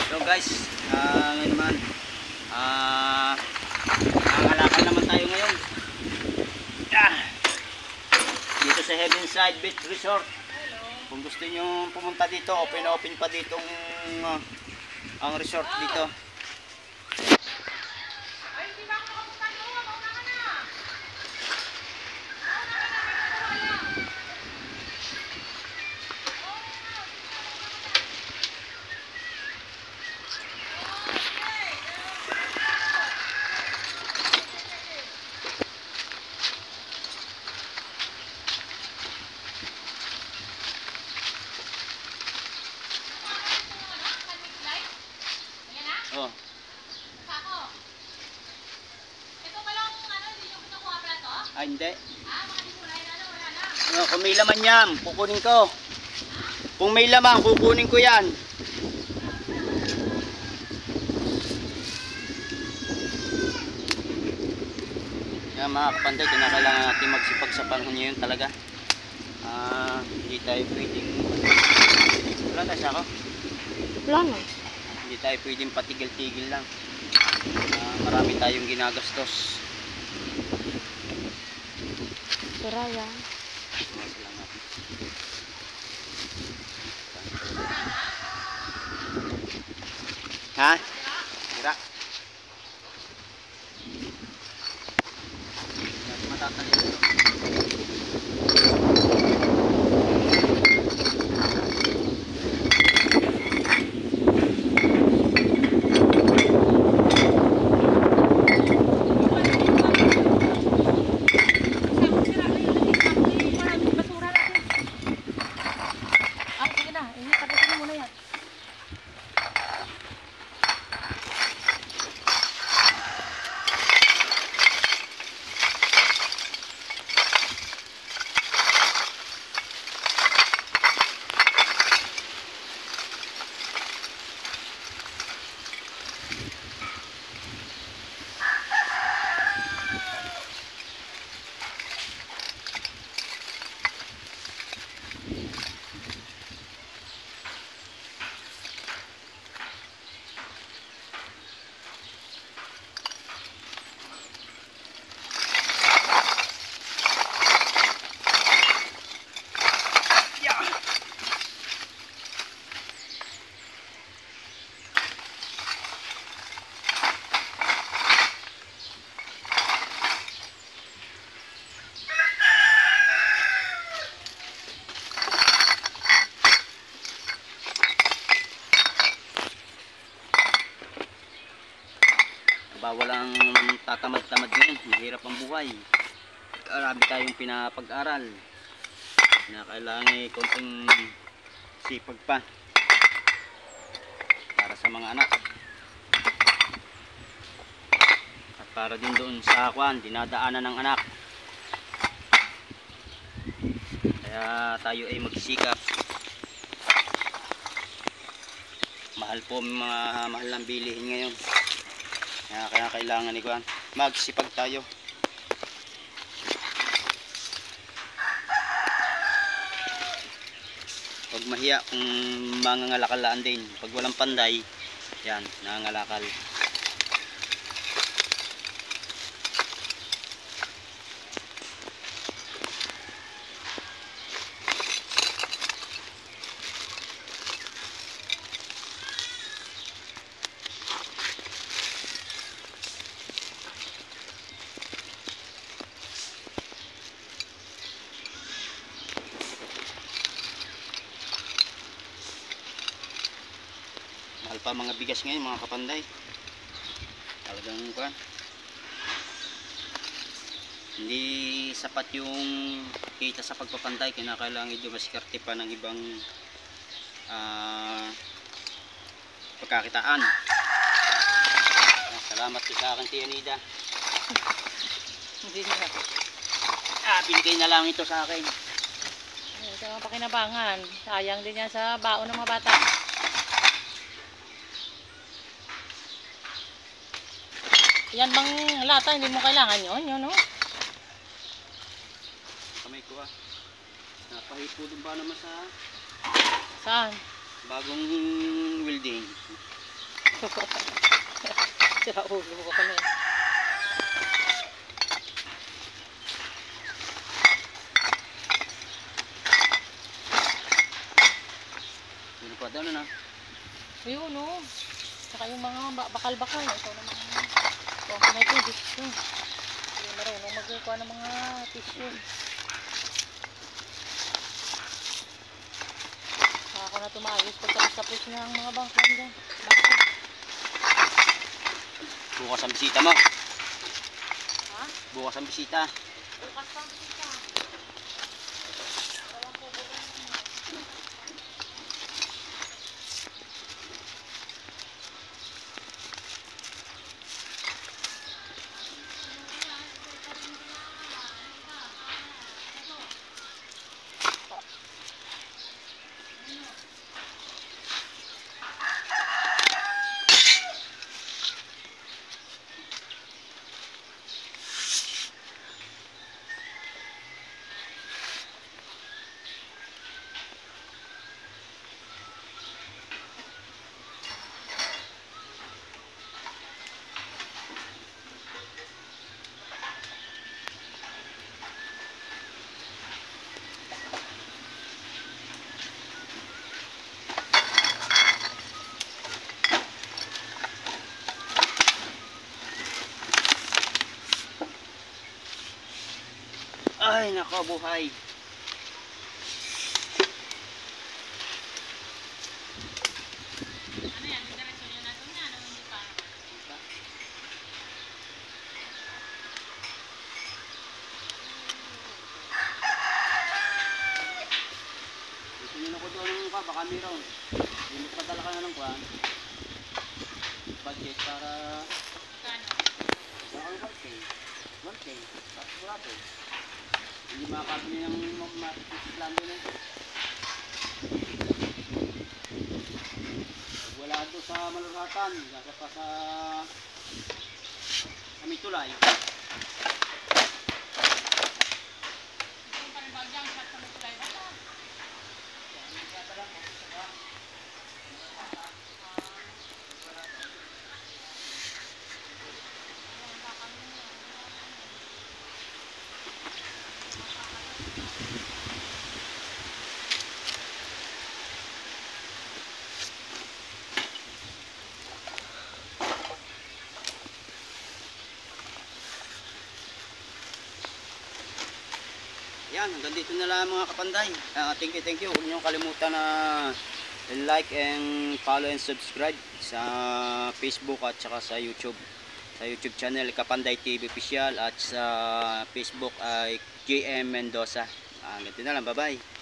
So guys, ngayon naman nangangalakal naman tayo ngayon dito sa Heavenside Beach Resort. Kung gusto nyo pumunta dito, open pa ditong ang resort dito. Oh. Ito pa lang hindi nyo kinukuha pala to? Ay, hindi. Mga disulay na wala na. Kung may laman yan, kukunin ko. Kung may laman, kukunin ko yan. Yan mga kapanday, kinakailangan natin magsipag sa panahon ngayon talaga. Hindi tayo pwedeng... Wala na siya ako? Wala na. Hindi tayo pwedeng patigil-tigil lang. Marami tayong ginagastos. Tira yan. Ha? Tira. Matatanggal ito. Bawal ang tatamad-tamad ngayon, mahirap ang buhay. Marami tayong pinapag-aral na kailangan konting sipag pa para sa mga anak at para din doon sa dinadaanan ng anak. Kaya tayo ay magsisikap. Mahal po mga mahal ng bilihin ngayon. Kaya kailangan magsipag tayo. Pag mahiya kung mangangalakalaan din. Pag walang panday, yan, nangangalakal. Mahal pa mga bigas ngayon mga kapanday. Talagang hindi sapat yung kita sa pagpapanday. Kinakailangan dumaskarte pa ng ibang pagkakitaan. Salamat sa akin Tia Nida. Binigay na lang ito sa akin. Ito ang pakinabangan. Sayang din yan sa baon ng mga bata. Yan bang lata, hindi mo kailangan yun, no? Kamay ko Napahipo doon ba naman sa Saan? bagong welding. Sira ulo ko pala eh. Sino pa doon na? Ayun no. Saka yung mga bakal-bakal. Ito naman. Ito na ito. Tissue. Hindi marunong magkukuha ng mga tissue. Saka ako na tumayos pagtapos-tapos niya ang mga bangkang dyan. Bakit? Bukas ang bisita mo. Ha? Bukas ang bisita. Bukas pang bisita. Walang pupulan. Ay, nako, buhay. Ano yan? Diretso nyo na ito niya. Ano hindi pa? Gusto nyo na ko doon ng baka mayroon. Hindi padala ka na ng kwan. Budget para... Kano? Baka ang 1K. 1K. Tapos wala to. Hindi makakabili ng matiplan doon eh. Wala doon sa Malurhatan. Nasa pa sa... Kami tulay. Kung panibagyang shot sa mga ba ito? Yan, hanggang dito na lang mga kapanday. Thank you. Huwag niyo kalimutan na like and follow and subscribe sa Facebook at saka sa YouTube. Sa YouTube channel Kapanday TV Official at sa Facebook ay JM Mendoza. Ganito na lang. Bye-bye.